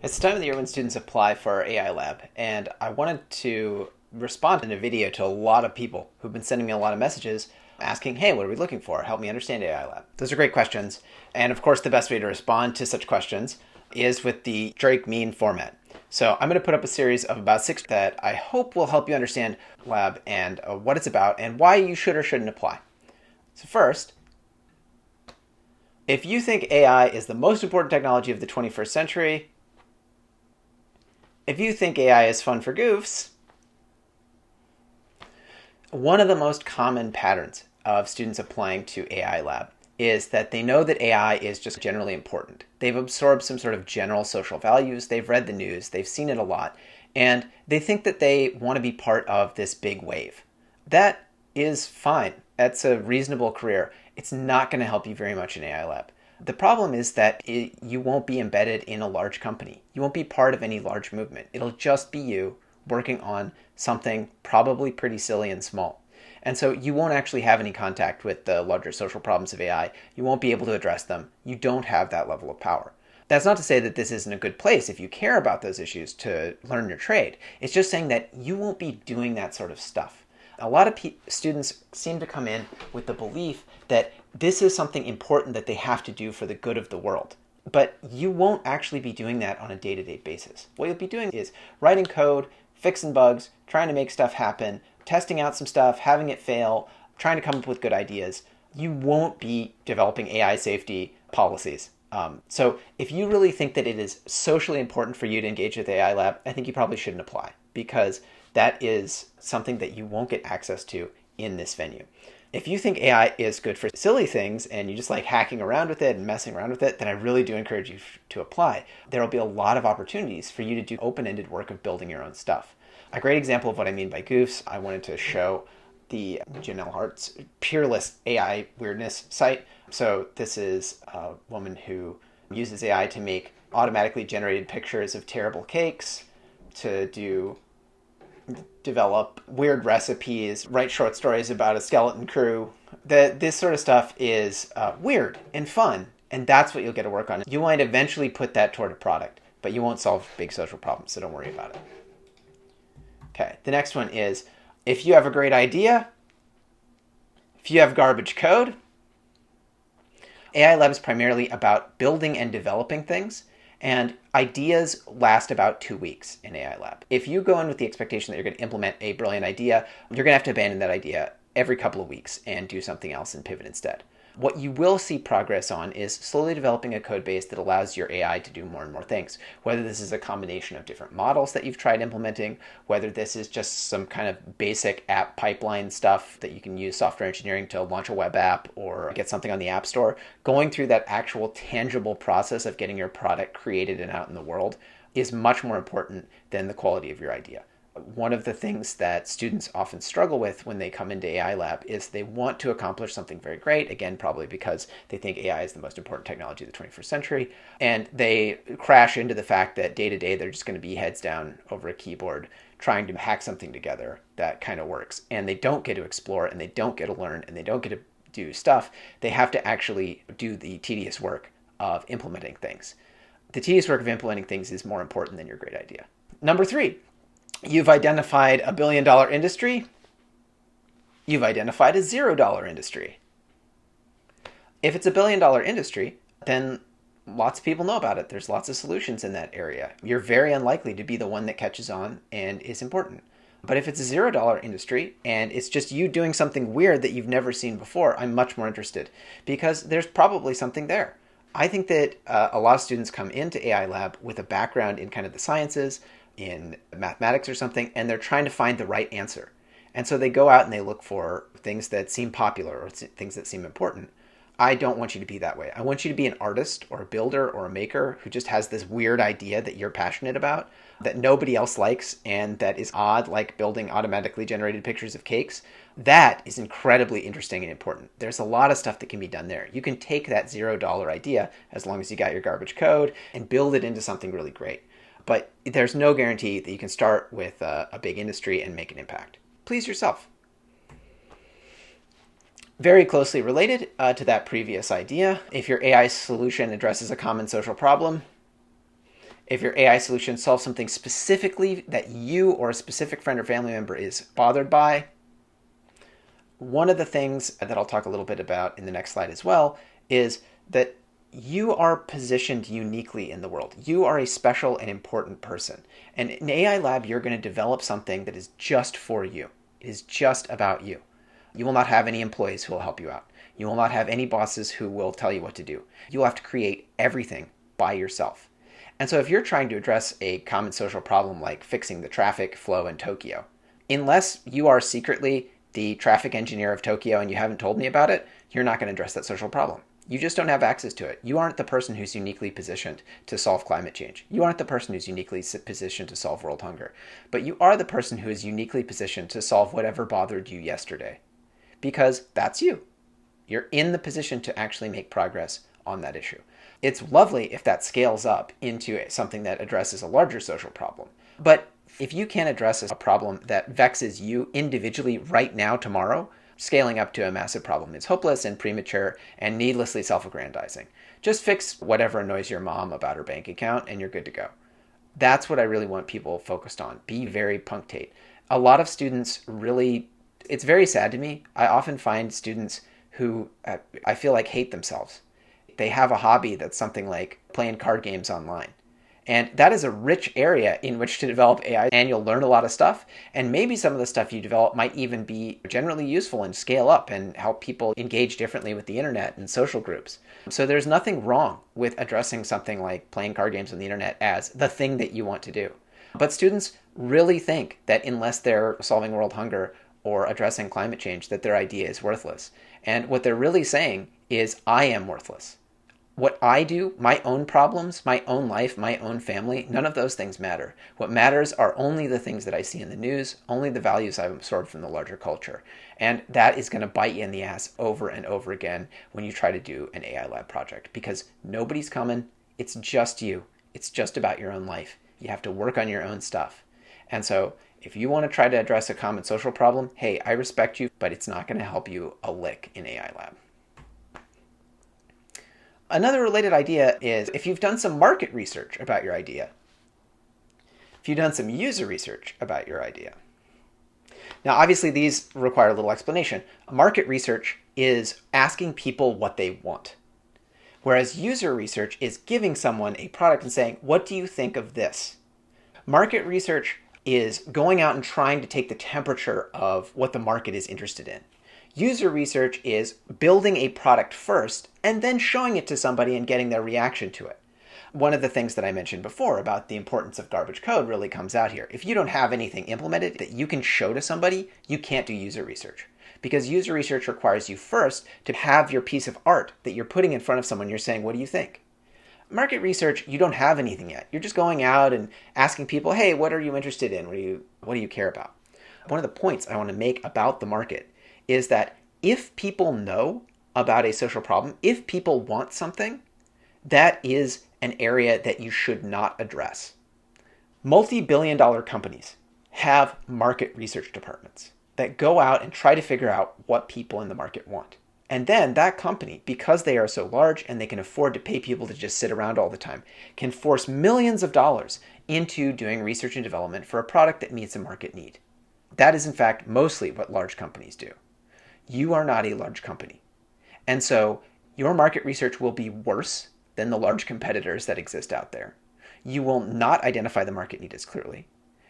It's the time of the year when students apply for our AI lab, and I wanted to respond in a video to a lot of people who've been sending me a lot of messages asking, hey, what are we looking for? Help me understand AI lab. Those are great questions. And of course, the best way to respond to such questions is with the Drake mean format. So I'm going to put up a series of about 6 that I hope will help you understand lab and what it's about and why you should or shouldn't apply. So first, if you think AI is the most important technology of the 21st century, if you think AI is fun for goofs, one of the most common patterns of students applying to AI lab is that they know that AI is just generally important. They've absorbed some sort of general social values, they've read the news, they've seen it a lot, and they think that they want to be part of this big wave. That is fine. That's a reasonable career. It's not going to help you very much in AI lab. The problem is that you won't be embedded in a large company. You won't be part of any large movement. It'll just be you working on something probably pretty silly and small. And so you won't actually have any contact with the larger social problems of AI. You won't be able to address them. You don't have that level of power. That's not to say that this isn't a good place if you care about those issues to learn your trade. It's just saying that you won't be doing that sort of stuff. A lot of students seem to come in with the belief that this is something important that they have to do for the good of the world. But you won't actually be doing that on a day-to-day basis. What you'll be doing is writing code, fixing bugs, trying to make stuff happen, testing out some stuff, having it fail, trying to come up with good ideas. You won't be developing AI safety policies. So if you really think that it is socially important for you to engage with AI lab, I think you probably shouldn't apply, because that is something that you won't get access to in this venue. If you think AI is good for silly things and you just like hacking around with it and messing around with it, then I really do encourage you to apply. There will be a lot of opportunities for you to do open-ended work of building your own stuff. A great example of what I mean by goofs, I wanted to show the Janelle Hart's Peerless AI Weirdness site. So this is a woman who uses AI to make automatically generated pictures of terrible cakes, to develop weird recipes, write short stories about a skeleton crew. This sort of stuff is weird and fun, and that's what you'll get to work on. You might eventually put that toward a product, but you won't solve big social problems, so don't worry about it. Okay, the next one is, if you have a great idea, if you have garbage code, AI Lab is primarily about building and developing things, and ideas last about 2 weeks in AI Lab. If you go in with the expectation that you're going to implement a brilliant idea, you're going to have to abandon that idea every couple of weeks and do something else and pivot instead. What you will see progress on is slowly developing a code base that allows your AI to do more and more things. Whether this is a combination of different models that you've tried implementing, whether this is just some kind of basic app pipeline stuff that you can use software engineering to launch a web app or get something on the App Store, going through that actual tangible process of getting your product created and out in the world is much more important than the quality of your idea. One of the things that students often struggle with when they come into AI Lab is they want to accomplish something very great, again, probably because they think AI is the most important technology of the 21st century, and they crash into the fact that day to day they're just going to be heads down over a keyboard trying to hack something together that kind of works. And they don't get to explore, and they don't get to learn, and they don't get to do stuff. They have to actually do the tedious work of implementing things. The tedious work of implementing things is more important than your great idea. Number 3. You've identified a $1 billion industry. You've identified a $0 industry. If it's a $1 billion industry, then lots of people know about it. There's lots of solutions in that area. You're very unlikely to be the one that catches on and is important. But if it's a $0 industry and it's just you doing something weird that you've never seen before, I'm much more interested, because there's probably something there. I think that a lot of students come into AI Lab with a background in kind of the sciences, in mathematics or something, and they're trying to find the right answer. And so they go out and they look for things that seem popular or things that seem important. I don't want you to be that way. I want you to be an artist or a builder or a maker who just has this weird idea that you're passionate about, that nobody else likes, and that is odd, like building automatically generated pictures of cakes. That is incredibly interesting and important. There's a lot of stuff that can be done there. You can take that $0 idea, as long as you got your garbage code, and build it into something really great. But there's no guarantee that you can start with a big industry and make an impact. Please yourself. Very closely related to that previous idea, if your AI solution addresses a common social problem, If your AI solution solves something specifically that you or a specific friend or family member is bothered by, one of the things that I'll talk a little bit about in the next slide as well is that you are positioned uniquely in the world. You are a special and important person. And in AI Lab, you're going to develop something that is just for you. It is just about you. You will not have any employees who will help you out. You will not have any bosses who will tell you what to do. You will have to create everything by yourself. And so if you're trying to address a common social problem like fixing the traffic flow in Tokyo, unless you are secretly the traffic engineer of Tokyo and you haven't told me about it, you're not going to address that social problem. You just don't have access to it. You aren't the person who's uniquely positioned to solve climate change. You aren't the person who's uniquely positioned to solve world hunger. But you are the person who is uniquely positioned to solve whatever bothered you yesterday. Because that's you. You're in the position to actually make progress on that issue. It's lovely if that scales up into something that addresses a larger social problem. But if you can't address a problem that vexes you individually right now, tomorrow, scaling up to a massive problem is hopeless and premature and needlessly self-aggrandizing. Just fix whatever annoys your mom about her bank account and you're good to go. That's what I really want people focused on. Be very punctate. A lot of students really, it's very sad to me. I often find students who I feel like hate themselves. They have a hobby that's something like playing card games online. And that is a rich area in which to develop AI, and you'll learn a lot of stuff. And maybe some of the stuff you develop might even be generally useful and scale up and help people engage differently with the internet and social groups. So there's nothing wrong with addressing something like playing card games on the internet as the thing that you want to do. But students really think that unless they're solving world hunger or addressing climate change, that their idea is worthless. And what they're really saying is, I am worthless. What I do, my own problems, my own life, my own family, none of those things matter. What matters are only the things that I see in the news, only the values I've absorbed from the larger culture. And that is going to bite you in the ass over and over again when you try to do an AI Lab project, because nobody's coming. It's just you. It's just about your own life. You have to work on your own stuff. And so if you want to try to address a common social problem, hey, I respect you, but it's not going to help you a lick in AI Lab. Another related idea is if you've done some market research about your idea, if you've done some user research about your idea. Now, obviously, these require a little explanation. Market research is asking people what they want, whereas user research is giving someone a product and saying, what do you think of this? Market research is going out and trying to take the temperature of what the market is interested in. User research is building a product first and then showing it to somebody and getting their reaction to it. One of the things that I mentioned before about the importance of garbage code really comes out here. If you don't have anything implemented that you can show to somebody, you can't do user research. Because user research requires you first to have your piece of art that you're putting in front of someone. You're saying, what do you think? Market research, you don't have anything yet. You're just going out and asking people, hey, what are you interested in? What do you care about? One of the points I want to make about the market is that if people know about a social problem, if people want something, that is an area that you should not address. Multi-billion-dollar companies have market research departments that go out and try to figure out what people in the market want. And then that company, because they are so large and they can afford to pay people to just sit around all the time, can force millions of dollars into doing research and development for a product that meets a market need. That is, in fact, mostly what large companies do. You are not a large company. And so your market research will be worse than the large competitors that exist out there. You will not identify the market need as clearly.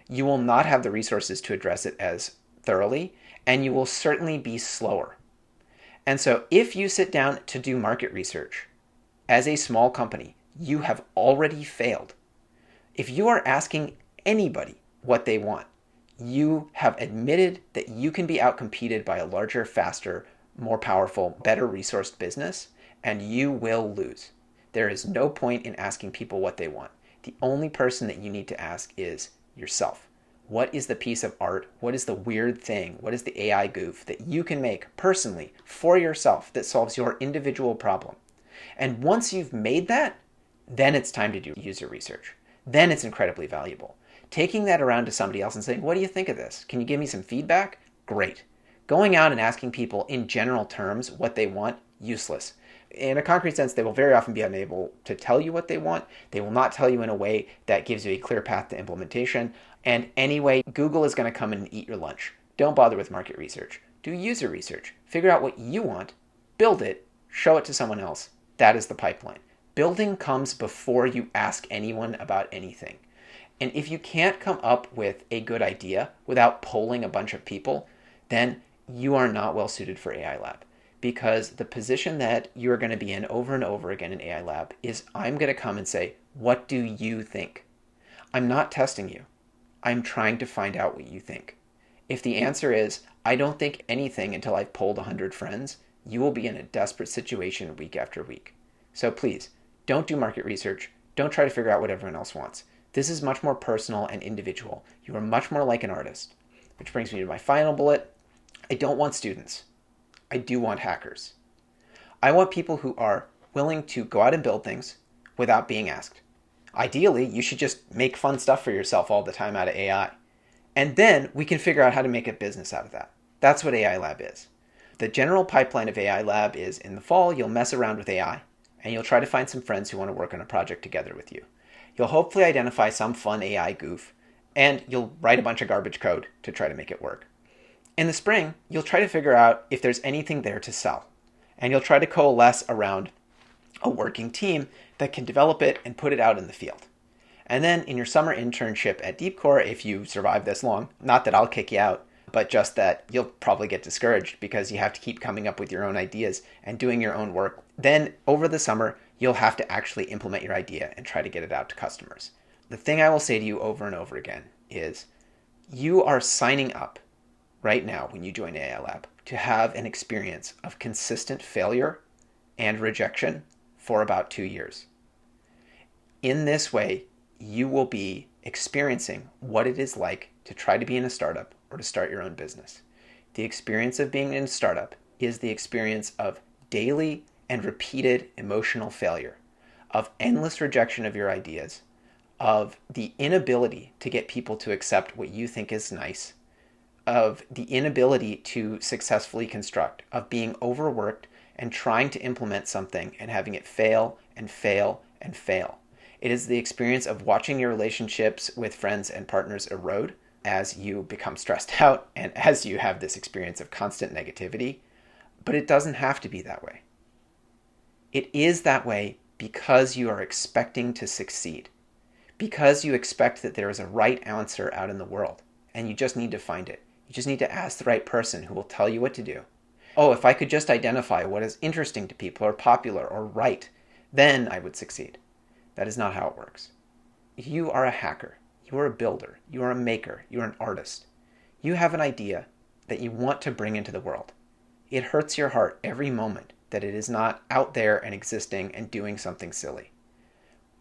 You will not have the resources to address it as thoroughly, and you will certainly be slower. And so if you sit down to do market research as a small company, you have already failed. If you are asking anybody what they want, you have admitted that you can be outcompeted by a larger, faster, more powerful, better resourced business, and you will lose. There is no point in asking people what they want. The only person that you need to ask is yourself. What is the piece of art? What is the weird thing? What is the AI goof that you can make personally for yourself that solves your individual problem? And once you've made that, then it's time to do user research. Then it's incredibly valuable. Taking that around to somebody else and saying, what do you think of this? Can you give me some feedback? Great. Going out and asking people in general terms what they want, useless. In a concrete sense, they will very often be unable to tell you what they want. They will not tell you in a way that gives you a clear path to implementation. And anyway, Google is going to come in and eat your lunch. Don't bother with market research. Do user research. Figure out what you want, build it, show it to someone else. That is the pipeline. Building comes before you ask anyone about anything. And if you can't come up with a good idea without polling a bunch of people, then you are not well suited for AI Lab. Because the position that you're going to be in over and over again in AI Lab is I'm going to come and say, what do you think? I'm not testing you. I'm trying to find out what you think. If the answer is, I don't think anything until I've polled 100 friends, you will be in a desperate situation week after week. So please, don't do market research. Don't try to figure out what everyone else wants. This is much more personal and individual. You are much more like an artist. Which brings me to my final bullet. I don't want students. I do want hackers. I want people who are willing to go out and build things without being asked. Ideally, you should just make fun stuff for yourself all the time out of AI. And then we can figure out how to make a business out of that. That's what AI Lab is. The general pipeline of AI Lab is in the fall, you'll mess around with AI, and you'll try to find some friends who want to work on a project together with you. You'll hopefully identify some fun AI goof, and you'll write a bunch of garbage code to try to make it work. In the spring, you'll try to figure out if there's anything there to sell, and you'll try to coalesce around a working team that can develop it and put it out in the field. And then in your summer internship at DeepCore, if you survive this long, not that I'll kick you out, but just that you'll probably get discouraged because you have to keep coming up with your own ideas and doing your own work. Then over the summer, you'll have to actually implement your idea and try to get it out to customers. The thing I will say to you over and over again is you are signing up right now when you join AI Lab to have an experience of consistent failure and rejection for about 2 years. In this way, you will be experiencing what it is like to try to be in a startup or to start your own business. The experience of being in a startup is the experience of daily and repeated emotional failure, of endless rejection of your ideas, of the inability to get people to accept what you think is nice, of the inability to successfully construct, of being overworked and trying to implement something and having it fail and fail and fail. It is the experience of watching your relationships with friends and partners erode as you become stressed out and as you have this experience of constant negativity. But it doesn't have to be that way. It is that way because you are expecting to succeed, because you expect that there is a right answer out in the world, and you just need to find it. You just need to ask the right person who will tell you what to do. Oh, if I could just identify what is interesting to people or popular or right, then I would succeed. That is not how it works. You are a hacker. You are a builder. You are a maker. You are an artist. You have an idea that you want to bring into the world. It hurts your heart every moment that it is not out there and existing and doing something silly.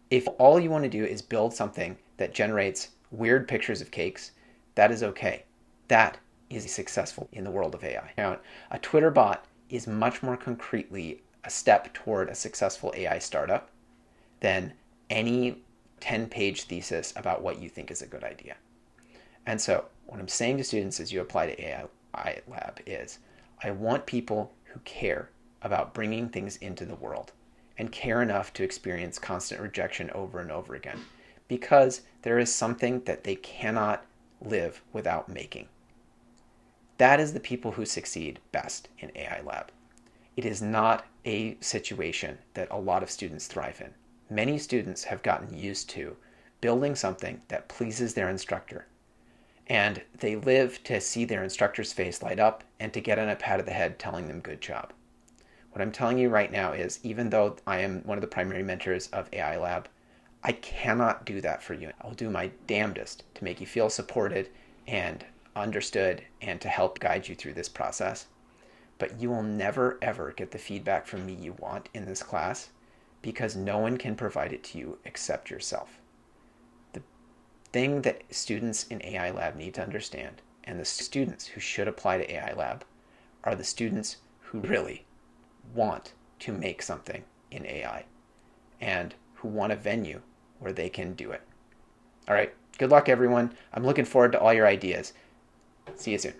If all you want to do is build something that generates weird pictures of cakes, that is okay. That is successful in the world of AI. Now, a Twitter bot is much more concretely a step toward a successful AI startup than any 10-page thesis about what you think is a good idea. And so what I'm saying to students as you apply to AI Lab is, I want people who care about bringing things into the world and care enough to experience constant rejection over and over again, because there is something that they cannot live without making. That is the people who succeed best in AI Lab. It is not a situation that a lot of students thrive in. Many students have gotten used to building something that pleases their instructor, and they live to see their instructor's face light up and to get on a pat of the head telling them good job. What I'm telling you right now is, even though I am one of the primary mentors of AI Lab, I cannot do that for you. I'll do my damnedest to make you feel supported and understood and to help guide you through this process. But you will never, ever get the feedback from me you want in this class, because no one can provide it to you except yourself. The thing that students in AI Lab need to understand, and the students who should apply to AI Lab, are the students who really want to make something in AI and who want a venue where they can do it. All right, good luck everyone. I'm looking forward to all your ideas. See you soon.